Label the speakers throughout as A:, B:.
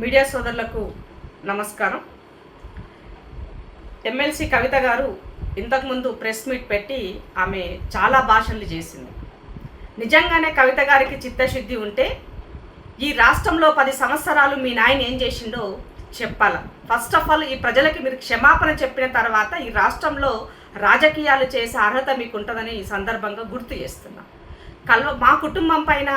A: Media సోదరులకు నమస్కారం. MLC కవిత గారు ఇంతకుముందు ప్రెస్ మీట్ పెట్టి ఆమె చాలా భాషణలు చేసింది. నిజంగానే కవిత గారికి చిత్తశుద్ధి ఉంటే ఈ రాష్ట్రంలో 10 సంవత్సరాలు మీ నాయన ఏం చేసిండో చెప్పాలా. ఫస్ట్ ఆఫ్ ఆల్ ఈ ప్రజలకి మీరు క్షమాపణ చెప్పిన తర్వాత ఈ రాష్ట్రంలో రాజకీయాలు చేసే అర్హత మీకు ఉంటుందని ఈ సందర్భంగా గుర్తు చేస్తున్నా. మా కుటుంబం పైన,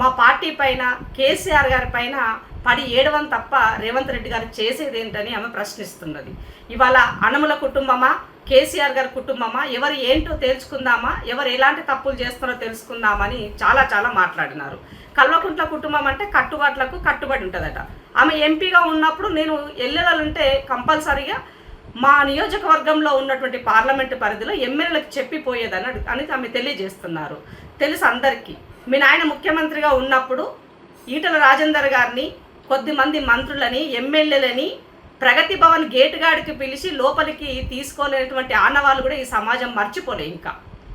A: మా పార్టీ పైన, కేసీఆర్ గారి పైన పడి ఏడవం తప్ప రేవంత్ రెడ్డి గారు చేసేది ఏంటని ఆమె ప్రశ్నిస్తున్నది. ఇవాళ అనముల కుటుంబమా, కేసీఆర్ గారి కుటుంబమా, ఎవరు ఏంటో తెలుసుకుందామా, ఎవరు ఎలాంటి తప్పులు చేస్తారో తెలుసుకుందామని చాలా మాట్లాడినారు. కల్వకుంట్ల కుటుంబం అంటే కట్టుబాట్లకు కట్టుబడి ఉంటుందట. ఆమె ఎంపీగా ఉన్నప్పుడు నేను ఎల్లెలుంటే కంపల్సరీగా మా నియోజకవర్గంలో ఉన్నటువంటి పార్లమెంటు పరిధిలో ఎమ్మెల్యేలకు చెప్పిపోయేదని అని ఆమె తెలియజేస్తున్నారు. తెలుసు అందరికీ. మీ నాయన ముఖ్యమంత్రిగా ఉన్నప్పుడు ఈటల రాజేందర్ గారిని, కొద్దిమంది మంత్రులని, ఎమ్మెల్యేలని ప్రగతి భవన్ గేటుగాడికి పిలిచి లోపలికి తీసుకోలేనటువంటి ఆనవాళ్ళు కూడా ఈ సమాజం మర్చిపోలే. ఇంకా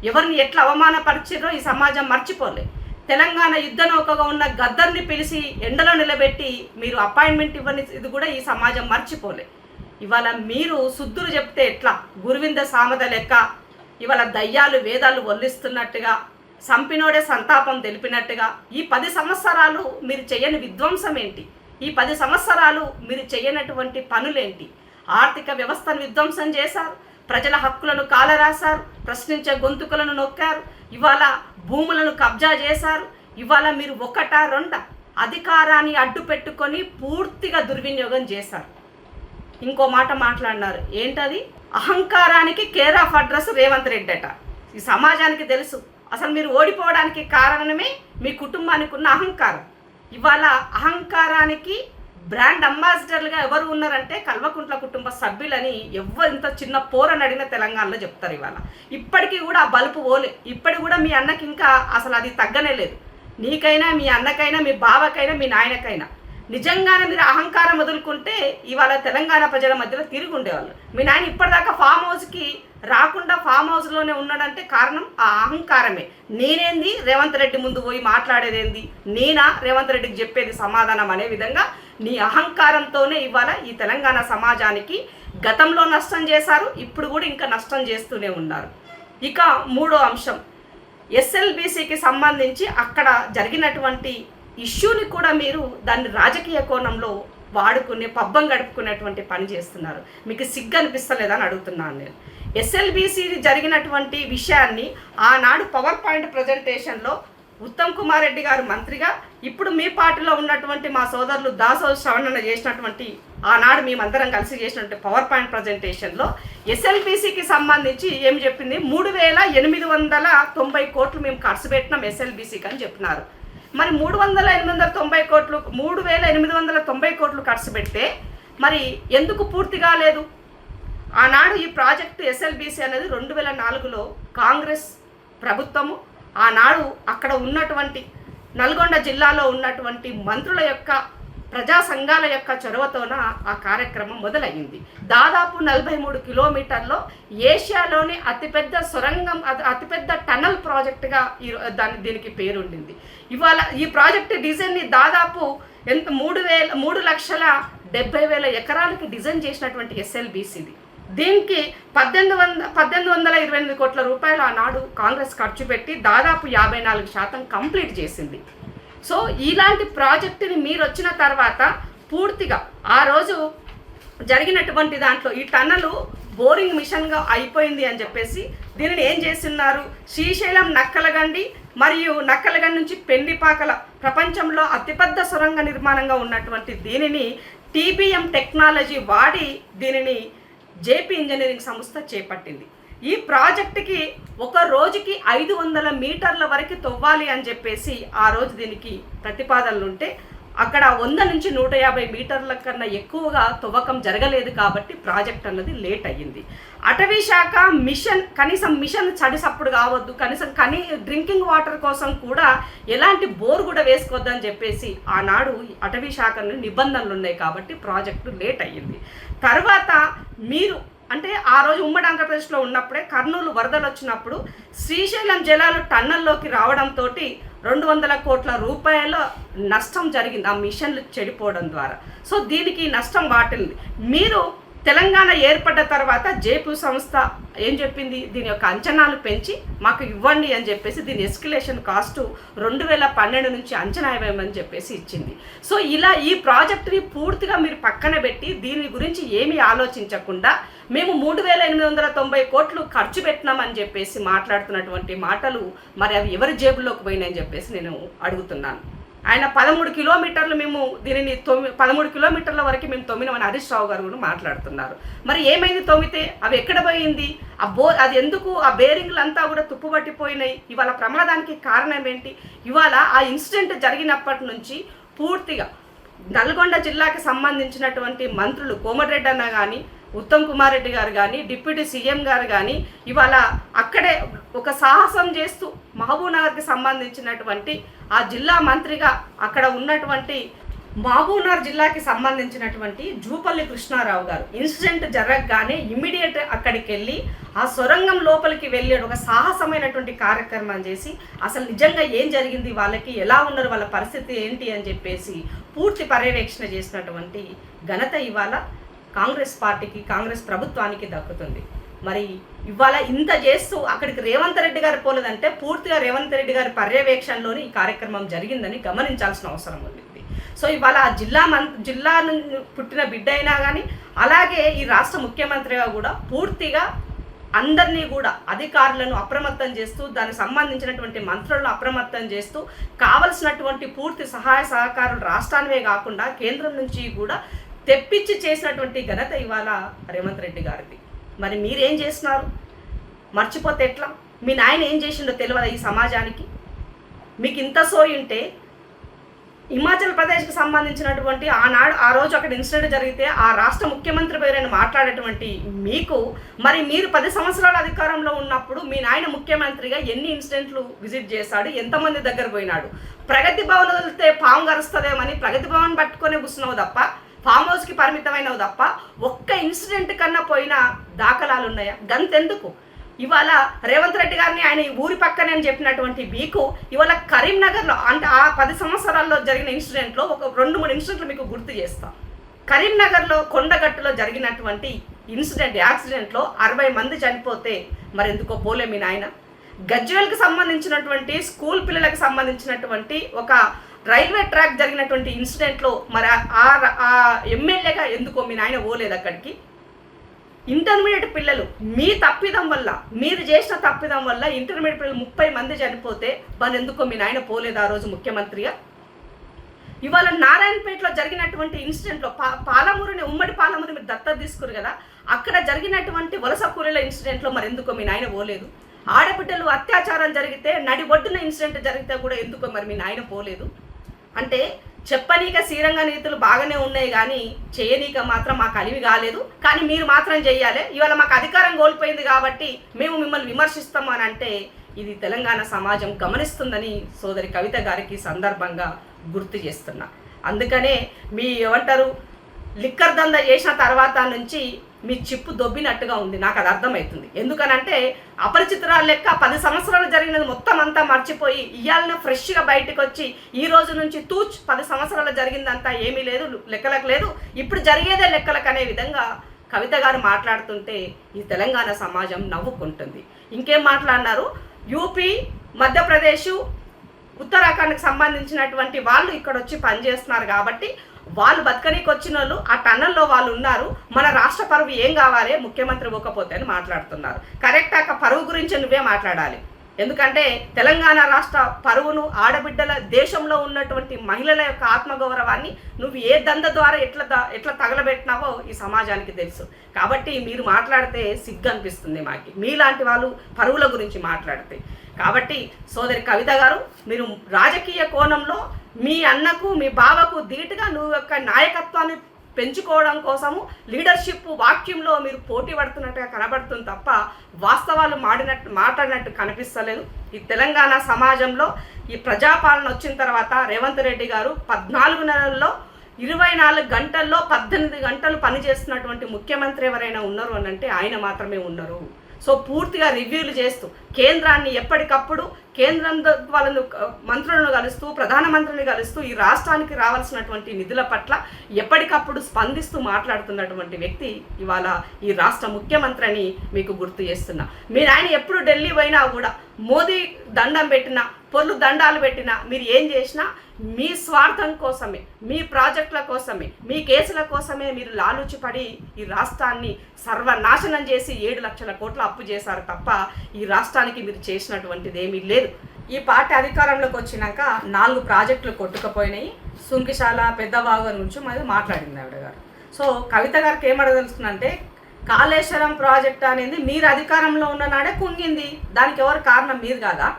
A: ఎవరిని ఎట్లా అవమానపరిచారో ఈ సమాజం మర్చిపోలే. తెలంగాణ యుద్ధ నౌకగా ఉన్న గద్దర్ని పిలిచి ఎండలో నిలబెట్టి మీరు అపాయింట్మెంట్ ఇవ్వని ఇది కూడా ఈ సమాజం మర్చిపోలే. ఇవాళ మీరు శుద్ధులు చెప్తే ఎట్లా, గురువింద సామద లెక్క ఇవాళ దయ్యాలు వేదాలు వల్లిస్తున్నట్టుగా, సంపినోడే సంతాపం తెలిపినట్టుగా ఈ 10 సంవత్సరాలు మీరు చేయని విధ్వంసం ఏంటి? ఈ 10 సంవత్సరాలు మీరు చేయనటువంటి పనులేంటి? ఆర్థిక వ్యవస్థను విధ్వంసం చేశారు, ప్రజల హక్కులను కాలరాశారు, ప్రశ్నించే గొంతుకులను నొక్కారు, ఇవాళ భూములను కబ్జా చేశారు. ఇవాళ మీరు ఒకటా రెండా అధికారాన్ని అడ్డు పెట్టుకొని పూర్తిగా దుర్వినియోగం చేశారు. ఇంకో మాట మాట్లాడినారు, ఏంటది? అహంకారానికి care of address Revanth Reddy అట. ఈ సమాజానికి తెలుసు అసలు మీరు ఓడిపోవడానికి కారణమే మీ కుటుంబానికి ఉన్న అహంకారం. ఇవాళ అహంకారానికి బ్రాండ్ అంబాసిడర్లుగా ఎవరు ఉన్నారంటే కల్వకుంట్ల కుటుంబ సభ్యులని ఎవరు ఇంత చిన్న పోరని అడిగిన తెలంగాణలో చెప్తారు. ఇవాళ ఇప్పటికీ కూడా ఆ బలుపు పోలే. ఇప్పటికి కూడా మీ అన్నకి ఇంకా అసలు అది తగ్గనే లేదు. నీకైనా, మీ అన్నకైనా, మీ బావకైనా, మీ నాయనకైనా నిజంగానే మీరు అహంకారం వదులుకుంటే ఇవాళ తెలంగాణ ప్రజల మధ్యలో తిరిగి ఉండేవాళ్ళు. మీ నాయన ఇప్పటిదాకా ఫామ్ హౌస్కి రాకుండా ఫామ్ హౌస్లోనే ఉన్నాడంటే కారణం ఆ అహంకారమే. నేనేంది రేవంత్ రెడ్డి ముందు పోయి మాట్లాడేదేంది, నేనా రేవంత్ రెడ్డికి చెప్పేది సమాధానం అనే విధంగా నీ అహంకారంతోనే ఇవాళ ఈ తెలంగాణ సమాజానికి గతంలో నష్టం చేశారు, ఇప్పుడు కూడా ఇంకా నష్టం చేస్తూనే ఉన్నారు. ఇక మూడో అంశం, ఎస్ఎల్బీసీకి సంబంధించి అక్కడ జరిగినటువంటి ఇష్యూని కూడా మీరు దాన్ని రాజకీయ కోణంలో వాడుకునే పబ్బం గడుపుకునేటువంటి పని చేస్తున్నారు. మీకు సిగ్గు అనిపిస్తలేదని అడుగుతున్నాను నేను. ఎస్ఎల్బీసీ జరిగినటువంటి విషయాన్ని ఆనాడు పవర్ పాయింట్ ప్రజెంటేషన్లో ఉత్తమ్ కుమార్ రెడ్డి గారు మంత్రిగా, ఇప్పుడు మీ పార్టీలో ఉన్నటువంటి మా సోదరులు దాసో శ్రవణన్న చేసినటువంటి ఆనాడు మేమందరం కలిసి చేసినటువంటి పవర్ పాయింట్ ప్రజెంటేషన్లో ఎస్ఎల్బీసీకి సంబంధించి ఏం చెప్పింది? 3,890 కోట్లు మేము ఖర్చు పెట్టినాం ఎస్ఎల్బీసీకి అని చెప్పినారు. మరి 3,890 కోట్లు, 3,890 కోట్లు ఖర్చు పెడితే మరి ఎందుకు పూర్తి కాలేదు? ఆనాడు ఈ ప్రాజెక్టు ఎస్ఎల్బీసీ అనేది 2004లో కాంగ్రెస్ ప్రభుత్వము ఆనాడు అక్కడ ఉన్నటువంటి నల్గొండ జిల్లాలో ఉన్నటువంటి మంత్రుల యొక్క, ప్రజా సంఘాల యొక్క చొరవతోన ఆ కార్యక్రమం మొదలయ్యింది. దాదాపు 43 కిలోమీటర్లో ఏషియాలోని అతిపెద్ద సొరంగం, అతిపెద్ద టనల్ ప్రాజెక్టుగా దీనికి పేరుండింది. ఇవాళ ఈ ప్రాజెక్టు డిజైన్ని దాదాపు 3,70,000 ఎకరాలకి డిజైన్ చేసినటువంటి ఎస్ఎల్బీసీది. దీనికి 1,828 కోట్ల రూపాయలు ఆనాడు కాంగ్రెస్ ఖర్చు పెట్టి దాదాపు 54% కంప్లీట్ చేసింది. సో ఇలాంటి ప్రాజెక్టుని మీరు వచ్చిన తర్వాత పూర్తిగా ఆ రోజు జరిగినటువంటి దాంట్లో ఈ టన్నలు బోరింగ్ మిషన్గా అయిపోయింది అని చెప్పేసి దీనిని ఏం చేస్తున్నారు? శ్రీశైలం నక్కలగండి మరియు నక్కలగండి నుంచి పెండిపాకల ప్రపంచంలో అతిపెద్ద సొరంగ నిర్మాణంగా ఉన్నటువంటి దీనిని టీబీఎం టెక్నాలజీ వాడి దీనిని జేపీ ఇంజనీరింగ్ సంస్థ చేపట్టింది. ఈ ప్రాజెక్టుకి ఒక రోజుకి 500 మీటర్ల వరకు తవ్వాలి అని చెప్పేసి ఆ రోజు దీనికి ప్రతిపాదనలు ఉంటే అక్కడ 100 నుంచి 150 మీటర్ల కన్నా ఎక్కువగా తవ్వకం జరగలేదు కాబట్టి ప్రాజెక్ట్ అన్నది లేట్ అయ్యింది. అటవీ శాఖ కనీసం మిషన్ చడిసప్పుడు కావద్దు, కనీసం డ్రింకింగ్ వాటర్ కోసం కూడా ఎలాంటి బోర్ కూడా వేసుకోవద్దని చెప్పేసి ఆనాడు అటవీ శాఖ నిబంధనలు ఉన్నాయి కాబట్టి ప్రాజెక్టు లేట్ అయ్యింది. తర్వాత మీరు అంటే ఆ రోజు ఉమ్మడి ఆంధ్రప్రదేశ్లో ఉన్నప్పుడే కర్నూలు వరదలు వచ్చినప్పుడు శ్రీశైలం జలాలు టన్నల్లోకి రావడంతో 200 కోట్ల రూపాయల నష్టం జరిగింది ఆ మిషన్లు చెడిపోవడం ద్వారా. సో దీనికి నష్టం వాటిల్ని మీరు తెలంగాణ ఏర్పడ్డ తర్వాత జేపీ సంస్థ ఏం చెప్పింది, దీని యొక్క అంచనాలు పెంచి మాకు ఇవ్వండి అని చెప్పేసి దీని ఎస్కలేషన్ కాస్టు 2012 నుంచి అంచనా వేయమని చెప్పేసి ఇచ్చింది. సో ఇలా ఈ ప్రాజెక్టుని పూర్తిగా మీరు పక్కన పెట్టి దీని గురించి ఏమీ ఆలోచించకుండా మేము 3890 కోట్లు ఖర్చు పెట్టినామని చెప్పేసి మాట్లాడుతున్నటువంటి మాటలు మరి అవి ఎవరి జేబుల్లోకి పోయినాయని చెప్పేసి నేను అడుగుతున్నాను. ఆయన 13 కిలోమీటర్లు మేము దీనిని 13 కిలోమీటర్ల వరకు మేము తొమ్మినామని హరీష్ రావు గారు కూడా మాట్లాడుతున్నారు. మరి ఏమైంది తొమ్మితే? అవి ఎక్కడ పోయింది? అది ఎందుకు ఆ బేరింగ్లు అంతా కూడా తుప్పుపట్టిపోయినాయి? ఇవాళ ప్రమాదానికి కారణం ఏంటి? ఇవాళ ఆ ఇన్సిడెంట్ జరిగినప్పటి నుంచి పూర్తిగా నల్గొండ జిల్లాకి సంబంధించినటువంటి మంత్రులు కోమటిరెడ్డి అన్న కానీ, ఉత్తమ్ కుమార్ రెడ్డి గారు కానీ, డిప్యూటీ సీఎం గారు కానీ ఇవాళ అక్కడే ఒక సాహసం చేస్తూ మహబూబ్నగర్కి సంబంధించినటువంటి ఆ జిల్లా మంత్రిగా అక్కడ ఉన్నటువంటి మహబూబ్నగర్ జిల్లాకి సంబంధించినటువంటి జూపల్లి కృష్ణారావు గారు ఇన్సిడెంట్ జరగగానే ఇమ్మీడియట్ అక్కడికి వెళ్ళి ఆ సొరంగం లోపలికి వెళ్ళి ఒక సాహసమైనటువంటి కార్యక్రమం చేసి అసలు నిజంగా ఏం జరిగింది, వాళ్ళకి ఎలా ఉన్నారు, వాళ్ళ పరిస్థితి ఏంటి అని చెప్పేసి పూర్తి పర్యవేక్షణ చేసినటువంటి ఘనత ఇవాళ కాంగ్రెస్ పార్టీకి, కాంగ్రెస్ ప్రభుత్వానికి దక్కుతుంది. మరి ఇవాళ ఇంత చేస్తూ అక్కడికి రేవంత్ రెడ్డి గారు పోలేదంటే పూర్తిగా రేవంత్ రెడ్డి గారి పర్యవేక్షణలోని ఈ కార్యక్రమం జరిగిందని గమనించాల్సిన అవసరం ఉంది. సో ఇవాళ ఆ జిల్లా పుట్టిన బిడ్డ అయినా కానీ అలాగే ఈ రాష్ట్ర ముఖ్యమంత్రిగా కూడా పూర్తిగా అందరినీ కూడా అధికారులను అప్రమత్తం చేస్తూ దానికి సంబంధించినటువంటి మంత్రులను అప్రమత్తం చేస్తూ కావలసినటువంటి పూర్తి సహాయ సహకారాలు రాష్ట్రానివే కాకుండా కేంద్రం నుంచి కూడా తెప్పించి చేసినటువంటి ఘనత ఇవాళ రేవంత్ రెడ్డి గారిది. మరి మీరేం చేస్తున్నారు? మర్చిపోతే ఎట్లా? మీ నాయన ఏం చేసిండో తెలియదా ఈ సమాజానికి? మీకు ఇంత సోయి ఉంటే హిమాచల్ ప్రదేశ్కి సంబంధించినటువంటి ఆ రోజు అక్కడ ఇన్సిడెంట్ జరిగితే ఆ రాష్ట్ర ముఖ్యమంత్రి పేరైన మాట్లాడేటువంటి మీకు మరి మీరు 10 సంవత్సరాల అధికారంలో ఉన్నప్పుడు మీ నాయన ముఖ్యమంత్రిగా ఎన్ని ఇన్సిడెంట్లు విజిట్ చేశాడు, ఎంతమంది దగ్గర పోయినాడు? ప్రగతి భవన్ వదిలితే పాము గరుస్తుందేమని ప్రగతి భవన్ పట్టుకొని కూర్చున్నావు తప్ప, ఫామ్ హౌస్కి పరిమితమైనవి తప్ప ఒక్క ఇన్సిడెంట్ కన్నా పోయిన దాఖలాలు ఉన్నాయా? గంతెందుకు ఇవాళ రేవంత్ రెడ్డి గారిని ఆయన ఊరి పక్కనే అని చెప్పినటువంటి మీకు ఇవాళ కరీంనగర్లో అంటే ఆ 10 సంవత్సరాల్లో జరిగిన ఇన్సిడెంట్లో ఒక 2-3 ఇన్సిడెంట్లు మీకు గుర్తు చేస్తాం. కరీంనగర్లో కొండగట్టులో జరిగినటువంటి యాక్సిడెంట్లో 60 మంది చనిపోతే మరి ఎందుకో పోలే మీ నాయన? గజ్వేల్కి సంబంధించినటువంటి స్కూల్ పిల్లలకు సంబంధించినటువంటి ఒక రైల్వే ట్రాక్ జరిగినటువంటి ఇన్సిడెంట్లో మరి ఆ ఎమ్మెల్యేగా ఎందుకో మీ నాయన పోలేదు అక్కడికి? ఇంటర్మీడియట్ పిల్లలు మీ తప్పిదం వల్ల, మీరు చేసిన తప్పిదం వల్ల ఇంటర్మీడియట్ పిల్లలు 30 మంది చనిపోతే మరి ఎందుకో మీ నాయన పోలేదు ఆ రోజు ముఖ్యమంత్రిగా? ఇవాళ నారాయణపేటలో జరిగినటువంటి ఇన్సిడెంట్లో పాలమూరుని ఉమ్మడి పాలమూరు మీరు దత్తత తీసుకురు కదా, అక్కడ జరిగినటువంటి వలస కూలీల ఇన్సిడెంట్లో మరి ఎందుకో మీ నాయన పోలేదు? ఆడబిడ్డలు అత్యాచారం జరిగితే నడి ఒడ్డున ఇన్సిడెంట్ జరిగితే కూడా ఎందుకో మరి మీ నాయన పోలేదు? అంటే చెప్పనీక శ్రీరంగ నీతులు బాగానే ఉన్నాయి కానీ చేయనీక మాత్రం మాకు అలివి కాలేదు, కానీ మీరు మాత్రం చెయ్యాలి. ఇవాళ మాకు అధికారం కోల్పోయింది కాబట్టి మేము మిమ్మల్ని విమర్శిస్తాము అని అంటే ఇది తెలంగాణ సమాజం గమనిస్తుందని సోదరి కవిత గారికి సందర్భంగా గుర్తు చేస్తున్నా. అందుకనే మీ ఏమంటారు లిక్కర్ దందా చేసిన తర్వాత నుంచి మీ చిప్పు దొబ్బినట్టుగా ఉంది, నాకు అది అర్థమవుతుంది. ఎందుకనంటే అపరిచితురాలు లెక్క 10 సంవత్సరాలు జరిగినది మొత్తం అంతా మర్చిపోయి ఇవాళ ఫ్రెష్గా బయటకు వచ్చి ఈ రోజు నుంచి 10 సంవత్సరాలు జరిగిందంతా ఏమీ లేదు, లెక్కలకు లేదు, ఇప్పుడు జరిగేదే లెక్కలకు అనే విధంగా కవిత గారు మాట్లాడుతుంటే ఈ తెలంగాణ సమాజం నవ్వుకుంటుంది. ఇంకేం మాట్లాడినారు? యూపీ, మధ్యప్రదేశ్, ఉత్తరాఖండ్కి సంబంధించినటువంటి వాళ్ళు ఇక్కడ వచ్చి పనిచేస్తున్నారు కాబట్టి వాళ్ళు బతకనీకి వచ్చిన వాళ్ళు ఆ టన్నల్లో వాళ్ళు ఉన్నారు, మన రాష్ట్ర పరువు ఏం కావాలి ముఖ్యమంత్రి ఇవ్వకపోతే అని మాట్లాడుతున్నారు. కరెక్ట్ అక్క, పరువు గురించి నువ్వే మాట్లాడాలి. ఎందుకంటే తెలంగాణ రాష్ట్ర పరువును, ఆడబిడ్డల దేశంలో ఉన్నటువంటి మహిళల యొక్క ఆత్మగౌరవాన్ని నువ్వు ఏ దంద ద్వారా ఎట్లా తగలబెట్టినావో ఈ సమాజానికి తెలుసు. కాబట్టి మీరు మాట్లాడితే సిగ్గు అనిపిస్తుంది మాకి, మీలాంటి వాళ్ళు పరువుల గురించి మాట్లాడితే. కాబట్టి సోదరి కవిత గారు, మీరు రాజకీయ కోణంలో మీ అన్నకు మీ బావకు ధీటుగా నువ్వు యొక్క నాయకత్వాన్ని పెంచుకోవడం కోసము లీడర్షిప్ వాక్యంలో మీరు పోటీ పడుతున్నట్టుగా కనబడుతుంది తప్ప వాస్తవాలు మాట్లాడినట్టు కనిపిస్తలేదు. ఈ తెలంగాణ సమాజంలో ఈ ప్రజాపాలన వచ్చిన తర్వాత రేవంత్ రెడ్డి గారు 14 నెలల్లో 24 గంటల్లో 18 గంటలు పనిచేస్తున్నటువంటి ముఖ్యమంత్రి ఎవరైనా ఉన్నారు అని అంటే ఆయన మాత్రమే ఉన్నారు. సో పూర్తిగా రివ్యూలు చేస్తూ కేంద్రాన్ని ఎప్పటికప్పుడు కేంద్రం వాళ్ళను మంత్రులను కలుస్తూ ప్రధానమంత్రిని కలుస్తూ ఈ రాష్ట్రానికి రావాల్సినటువంటి నిధుల పట్ల ఎప్పటికప్పుడు స్పందిస్తూ మాట్లాడుతున్నటువంటి వ్యక్తి ఇవాళ ఈ రాష్ట్ర ముఖ్యమంత్రి అని మీకు గుర్తు చేస్తున్నా. మీరు ఆయన ఎప్పుడు ఢిల్లీ పోయినా కూడా మోదీ దండం పెట్టినా పొర్లు దండాలు పెట్టినా మీరు ఏం చేసినా మీ స్వార్థం కోసమే, మీ ప్రాజెక్టుల కోసమే, మీ కేసుల కోసమే మీరు లాలూచిపడి ఈ రాష్ట్రాన్ని సర్వనాశనం చేసి 7 లక్షల కోట్ల అప్పు చేశారు తప్ప ఈ రాష్ట్రానికి మీరు చేసినటువంటిది ఏమీ లేదు. ఈ పార్టీ అధికారంలోకి వచ్చినాక 4 ప్రాజెక్టులు కొట్టుకుపోయినాయి. సుంకిశాల పెద్దవాగు నుంచి మరి మాట్లాడింది ఆవిడ గారు. సో కవిత గారికి ఏమడదలుచుకుందంటే కాళేశ్వరం ప్రాజెక్ట్ అనేది మీరు అధికారంలో ఉన్న నాడే కుంగింది. దానికి ఎవరు కారణం? మీరు కాదా?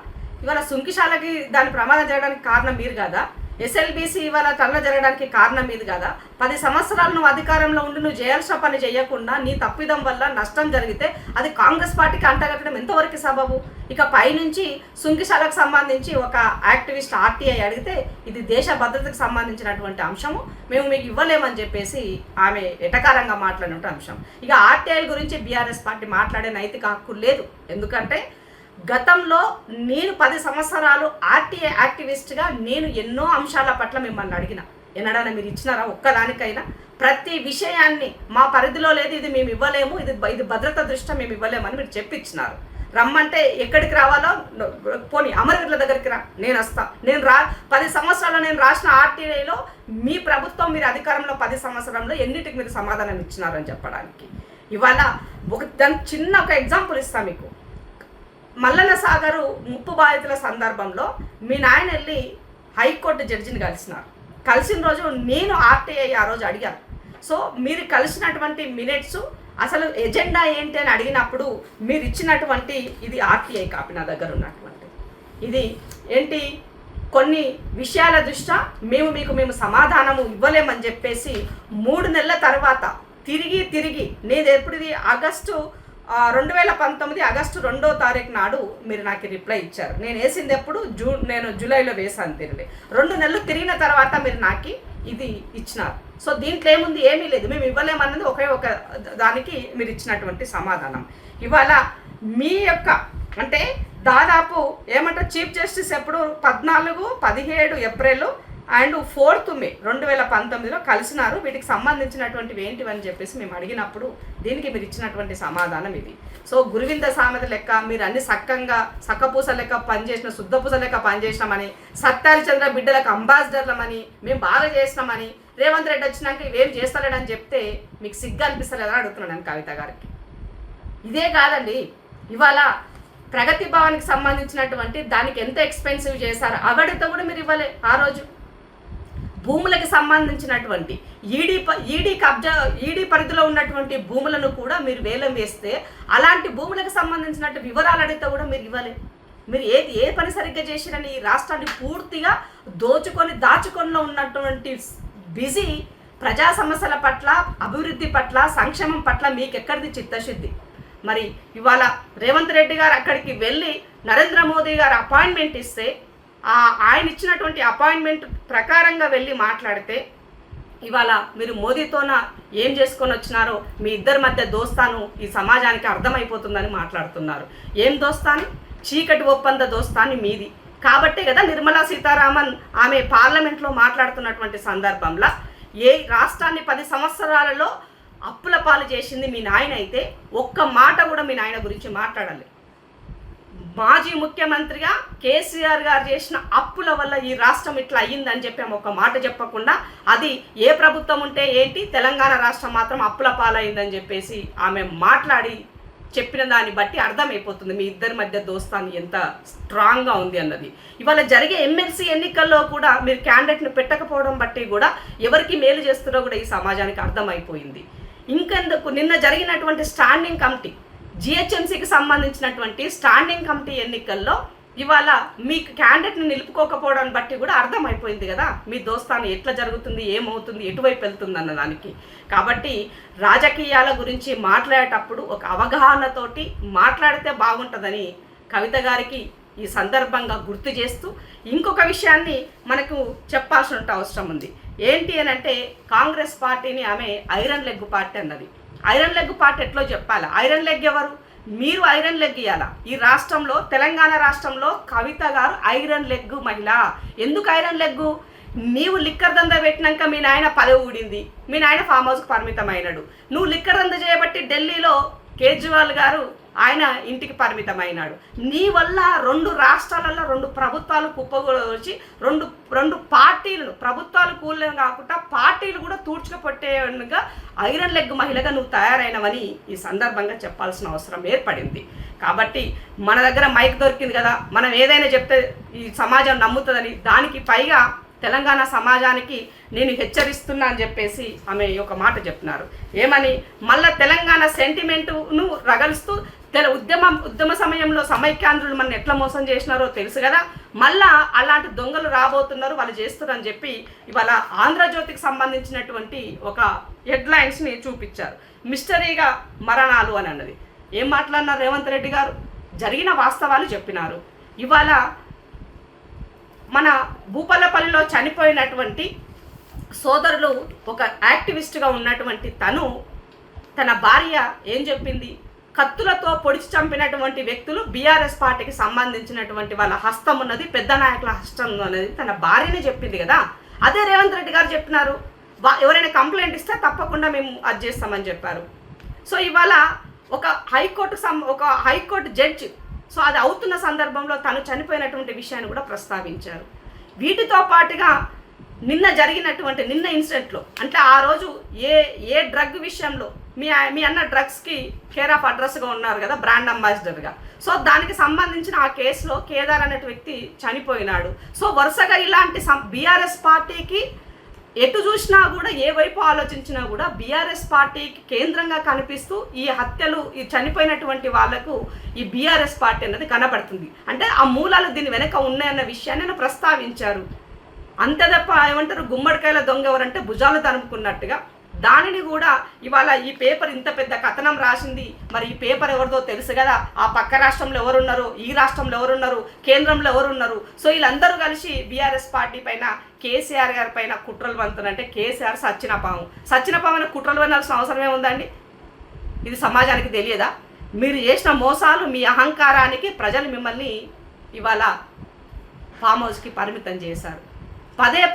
A: ఇవాళ సుంకిశాలకి దాని ప్రమాదం జరగడానికి కారణం మీరు కాదా? ఎస్ఎల్బీసీ ఇవాళ తల్ల జరగడానికి కారణం ఇది కాదా? 10 సంవత్సరాలు నువ్వు అధికారంలో ఉండి నువ్వు చేయాల్సిన పని చేయకుండా నీ తప్పిదం వల్ల నష్టం జరిగితే అది కాంగ్రెస్ పార్టీకి అంటగట్టడం ఎంతవరకు సబబు? ఇక పైనుంచి సుంకిశాలకు సంబంధించి ఒక యాక్టివిస్ట్ ఆర్టీఐ అడిగితే ఇది దేశ భద్రతకు సంబంధించినటువంటి అంశము, మేము మీకు ఇవ్వలేమని చెప్పేసి ఆమె ఎటకారంగా మాట్లాడినటువంటి అంశం. ఇక ఆర్టీఐ గురించి బీఆర్ఎస్ పార్టీ మాట్లాడే నైతిక హక్కు లేదు. ఎందుకంటే గతంలో నేను 10 సంవత్సరాలు ఆర్టీఐ యాక్టివిస్ట్గా నేను ఎన్నో అంశాల పట్ల మిమ్మల్ని అడిగిన. ఎన్నడైనా మీరు ఇచ్చినారా ఒక్కదానికైనా? ప్రతి విషయాన్ని మా పరిధిలో లేదు, ఇది మేము ఇవ్వలేము, ఇది భద్రత దృష్ట్యా మేము ఇవ్వలేమని మీరు చెప్పిచ్చినారు. రమ్మంటే ఎక్కడికి రావాలో పోనీ అమరవీరుల దగ్గరికి రా, నేను వస్తా. 10 సంవత్సరాలు నేను రాసిన ఆర్టీఐలో మీ ప్రభుత్వం మీరు అధికారంలో 10 సంవత్సరంలో ఎన్నిటికి మీరు సమాధానం ఇచ్చినారని చెప్పడానికి. ఇవాళ దాని చిన్న ఒక ఎగ్జాంపుల్ ఇస్తాను మీకు. మల్లన్న సాగరు ముప్పు బాధితుల సందర్భంలో మీ నాయన వెళ్ళి హైకోర్టు జడ్జిని కలిసిన రోజు నేను ఆర్టీఐ ఆ రోజు అడిగాను. సో మీరు కలిసినటువంటి మినిట్స్ అసలు ఎజెండా ఏంటి అని అడిగినప్పుడు మీరు ఇచ్చినటువంటి ఇది ఆర్టీఐ కాపీ నా దగ్గర ఉన్నటువంటి ఇది ఏంటి కొన్ని విషయాల దృష్ట్యా మేము సమాధానము ఇవ్వలేమని చెప్పేసి 3 నెలల తర్వాత తిరిగి నేను ఎప్పుడుది ఆగస్టు 2019 ఆగస్టు 2వ తారీఖు నాడు మీరు నాకు రిప్లై ఇచ్చారు. నేను వేసింది ఎప్పుడు నేను జూలైలో వేసాను. 2 నెలలు తిరిగిన తర్వాత మీరు నాకు ఇది ఇచ్చినారు. సో దీంట్లో ఏముంది? ఏమీ లేదు. మేము ఇవ్వలేమన్నది ఒక దానికి మీరు ఇచ్చినటువంటి సమాధానం. ఇవాళ మీ యొక్క అంటే దాదాపు ఏమంటారు చీఫ్ జస్టిస్ ఎప్పుడు 14, 17 ఏప్రిల్ అండ్ 4th మే 2019లో కలిసినారు. వీటికి సంబంధించినటువంటివి ఏంటివని చెప్పేసి మేము అడిగినప్పుడు దీనికి మీరు ఇచ్చినటువంటి సమాధానం ఇది. సో గురువింద సామెత లెక్క మీరు అన్ని సక్కపూస లెక్క పనిచేసిన, శుద్ధపూస లెక్క పనిచేసినామని, సత్యహరిచంద్ర బిడ్డలకు అంబాసిడర్లమని, మేము బాగా చేసినామని, రేవంత్ రెడ్డి వచ్చినాక ఇవేం చేస్తలేడని చెప్తే మీకు సిగ్గు అనిపిస్తలేదని అడుగుతున్నాను నేను కవిత గారికి. ఇదే కాదండి, ఇవాళ ప్రగతి భవన్కి సంబంధించినటువంటి దానికి ఎంత ఎక్స్పెన్సివ్ చేశారు అవడితో కూడా మీరు ఇవ్వలే. ఆ రోజు భూములకు సంబంధించినటువంటి ఈడీ పరిధిలో ఉన్నటువంటి భూములను కూడా మీరు వేలం వేస్తే అలాంటి భూములకు సంబంధించినట్టు వివరాలు అడిగితే కూడా మీరు ఇవ్వలే. మీరు ఏ పని సరిగ్గా చేసిరని ఈ రాష్ట్రాన్ని పూర్తిగా దాచుకొనిలో ఉన్నటువంటి బిజీ ప్రజా సమస్యల పట్ల, అభివృద్ధి పట్ల, సంక్షేమం పట్ల మీకు ఎక్కడిది చిత్తశుద్ధి? మరి ఇవాళ రేవంత్ రెడ్డి గారు అక్కడికి వెళ్ళి నరేంద్ర మోదీ గారు అపాయింట్మెంట్ ఇస్తే ఆయన ఇచ్చినటువంటి అపాయింట్మెంట్ ప్రకారంగా వెళ్ళి మాట్లాడితే ఇవాళ మీరు మోదీతోన ఏం చేసుకొని వచ్చినారో మీ ఇద్దరి మధ్య దోస్తాను ఈ సమాజానికి అర్థమైపోతుందని మాట్లాడుతున్నారు. ఏం దోస్తాని? చీకటి ఒప్పంద దోస్తాని మీది. కాబట్టే కదా నిర్మలా సీతారామన్ ఆమె పార్లమెంట్లో మాట్లాడుతున్నటువంటి సందర్భంలో ఏ రాష్ట్రాన్ని 10 సంవత్సరాలలో అప్పుల పాలు చేసింది మీ నాయన అయితే ఒక్క మాట కూడా మీ నాయన గురించి మాట్లాడాలి. మాజీ ముఖ్యమంత్రిగా కేసీఆర్ గారు చేసిన అప్పుల వల్ల ఈ రాష్ట్రం ఇట్లా అయ్యిందని చెప్పి ఒక మాట చెప్పకుండా అది ఏ ప్రభుత్వం ఉంటే ఏంటి, తెలంగాణ రాష్ట్రం మాత్రం అప్పుల పాలైందని చెప్పేసి ఆమె మాట్లాడి చెప్పిన దాన్ని బట్టి అర్థమైపోతుంది మీ ఇద్దరి మధ్య దోస్తాన్ని ఎంత స్ట్రాంగ్గా ఉంది అన్నది. ఇవాళ జరిగే ఎమ్మెల్సీ ఎన్నికల్లో కూడా మీరు క్యాండిడేట్ను పెట్టకపోవడం బట్టి కూడా ఎవరికి మేలు చేస్తున్నారో కూడా ఈ సమాజానికి అర్థమైపోయింది. ఇంకెందుకు నిన్న జరిగినటువంటి స్టాండింగ్ కమిటీ జిహెచ్ఎంసీకి సంబంధించినటువంటి స్టాండింగ్ కమిటీ ఎన్నికల్లో ఇవాళ మీకు క్యాండిడేట్ని నిలుపుకోకపోవడం బట్టి కూడా అర్థమైపోయింది కదా మీ దోస్తాను ఎట్లా జరుగుతుంది, ఏమవుతుంది, ఎటువైపు వెళ్తుంది అన్న దానికి. కాబట్టి రాజకీయాల గురించి మాట్లాడేటప్పుడు ఒక అవగాహనతోటి మాట్లాడితే బాగుంటుందని కవిత గారికి ఈ సందర్భంగా గుర్తు చేస్తూ ఇంకొక విషయాన్ని మనకు చెప్పాల్సిన అవసరం ఉంది. ఏంటి అని అంటే కాంగ్రెస్ పార్టీని ఆమె ఐరన్ లెగ్ పార్టీ అన్నది. ఐరన్ లెగ్ పార్టీ ఎట్లో చెప్పాలి? ఐరన్ లెగ్ ఎవరు? మీరు ఐరన్ లెగ్ ఇవ్వాలా. ఈ రాష్ట్రంలో, తెలంగాణ రాష్ట్రంలో కవిత గారు ఐరన్ లెగ్ మహిళ. ఎందుకు ఐరన్ లెగ్గు? నీవు లిక్కర్ దందా పెట్టినాక మీ నాయన పదవి ఊడింది, మీ నాయన ఫామ్ హౌస్కి పరిమితమైనాడు. నువ్వు లిక్కర్ దందా చేయబట్టి ఢిల్లీలో కేజ్రీవాల్ గారు ఆయన ఇంటికి పరిమితమైనాడు. నీ వల్ల 2 రాష్ట్రాలలో 2 ప్రభుత్వాలు కుప్పగొచ్చి రెండు పార్టీలను, ప్రభుత్వాలు కూలడం కాకుండా పార్టీలు కూడా తూడ్చుకుపట్టేగా ఐరన్ లెగ్ మహిళగా నువ్వు తయారైనవని ఈ సందర్భంగా చెప్పాల్సిన అవసరం ఏర్పడింది. కాబట్టి మన దగ్గర మైక్ దొరికింది కదా, మనం ఏదైనా చెప్తే ఈ సమాజం నమ్ముతుందని, దానికి పైగా తెలంగాణ సమాజానికి నేను హెచ్చరిస్తున్నా అని చెప్పేసి ఆమె ఒక మాట చెప్తున్నారు. ఏమని? మళ్ళీ తెలంగాణ సెంటిమెంటును రగలుస్తూ ఉద్యమ సమయంలో సమైక్యాంధ్రులు మన ఎట్లా మోసం చేసినారో తెలుసు కదా, మళ్ళా అలాంటి దొంగలు రాబోతున్నారు, వాళ్ళు చేస్తున్నారు అని చెప్పి ఇవాళ ఆంధ్రజ్యోతికి సంబంధించినటువంటి ఒక హెడ్లైన్స్ని చూపించారు. మిస్టరీగా మరణాలు అని అన్నది. ఏం మాట్లాడినారు రేవంత్ రెడ్డి గారు? జరిగిన వాస్తవాలు చెప్పినారు. ఇవాళ మన భూపాలపల్లిలో చనిపోయినటువంటి సోదరులు ఒక యాక్టివిస్ట్గా ఉన్నటువంటి తన భార్య ఏం చెప్పింది? కత్తులతో పొడిచి చంపినటువంటి వ్యక్తులు బీఆర్ఎస్ పార్టీకి సంబంధించినటువంటి వాళ్ళ హస్తం ఉన్నది, పెద్ద నాయకుల హస్తం ఉన్నది తన భార్యనే చెప్పింది కదా. అదే రేవంత్ రెడ్డి గారు చెప్పినారు, ఎవరైనా కంప్లైంట్ ఇస్తే తప్పకుండా మేము అది చేస్తామని చెప్పారు. సో ఇవాళ ఒక హైకోర్టు జడ్జి సో అది అవుతున్న సందర్భంలో తను చనిపోయినటువంటి విషయాన్ని కూడా ప్రస్తావించారు. వీటితో పాటుగా నిన్న ఇన్సిడెంట్లో అంటే ఆ రోజు ఏ డ్రగ్ విషయంలో మీ అన్న డ్రగ్స్కి కేర్ ఆఫ్ అడ్రస్గా ఉన్నారు కదా, బ్రాండ్ అంబాసిడర్గా. సో దానికి సంబంధించిన ఆ కేసులో కేదార్ అనే వ్యక్తి చనిపోయినాడు. సో వరుసగా ఇలాంటి బీఆర్ఎస్ పార్టీకి ఎటు చూసినా కూడా, ఏ వైపు ఆలోచించినా కూడా బీఆర్ఎస్ పార్టీకి కేంద్రంగా కనిపిస్తూ ఈ హత్యలు, ఈ చనిపోయినటువంటి వాళ్లకు ఈ బీఆర్ఎస్ పార్టీ అన్నది కనబడుతుంది. అంటే ఆ మూలాలు దీని వెనక ఉన్నాయన్న విషయాన్ని నేను ప్రస్తావించారు. అంతే తప్ప ఏమంటారు, గుమ్మడికాయల దొంగ ఎవరంటే భుజాలు తనుముకున్నట్టుగా దానిని కూడా ఇవాళ ఈ పేపర్ ఇంత పెద్ద కథనం రాసింది. మరి ఈ పేపర్ ఎవరిదో తెలుసు కదా, ఆ పక్క రాష్ట్రంలో ఎవరున్నారు, ఈ రాష్ట్రంలో ఎవరున్నారు, కేంద్రంలో ఎవరున్నారు. సో వీళ్ళందరూ కలిసి బీఆర్ఎస్ పార్టీ పైన, కేసీఆర్ గారి పైన కుట్రలు పంతునంటే కేసీఆర్ సచ్చిన పాము కుట్రలు పనాల్సిన అవసరమే ఉందండి? ఇది సమాజానికి తెలియదా? మీరు చేసిన మోసాలు, మీ అహంకారానికి ప్రజలు మిమ్మల్ని ఇవాళ ఫామ్ హౌస్కి పరిమితం చేశారు.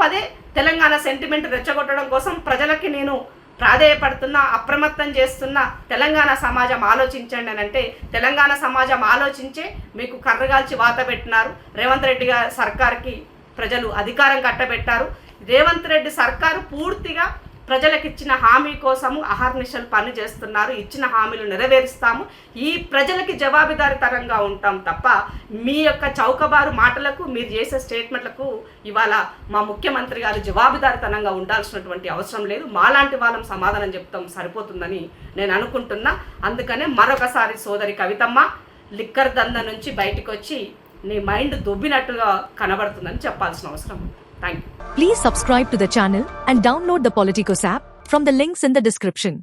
A: పదే తెలంగాణ సెంటిమెంట్ రెచ్చగొట్టడం కోసం ప్రజలకి నేను ప్రాధేయపడుతున్నా, అప్రమత్తం చేస్తున్నా. తెలంగాణ సమాజం ఆలోచించండి అని అంటే తెలంగాణ సమాజం ఆలోచించే మీకు కర్రగాల్చి వాత పెట్టినారు. రేవంత్ రెడ్డి గారి సర్కార్కి ప్రజలు అధికారం కట్టబెట్టారు. రేవంత్ రెడ్డి సర్కారు పూర్తిగా ప్రజలకు ఇచ్చిన హామీ కోసము అహర్నిశలు పని చేస్తున్నారు. ఇచ్చిన హామీలు నెరవేరుస్తాము, ఈ ప్రజలకి జవాబుదారీతరంగా ఉంటాం తప్ప మీ యొక్క చౌకబారు మాటలకు, మీరు చేసే స్టేట్మెంట్లకు ఇవాళ మా ముఖ్యమంత్రి గారు జవాబుదారీతనంగా ఉండాల్సినటువంటి అవసరం లేదు. మాలాంటి వాళ్ళం సమాధానం చెప్తాం సరిపోతుందని నేను అనుకుంటున్నా. అందుకనే మరొకసారి సోదరి కవితమ్మ, లిక్కర్ దంద నుంచి బయటకు వచ్చి నీ మైండ్ దొబ్బినట్టుగా కనబడుతుందని చెప్పాల్సిన అవసరం. Thank you.
B: Please subscribe to the channel and download the Politicos app from the links in the description.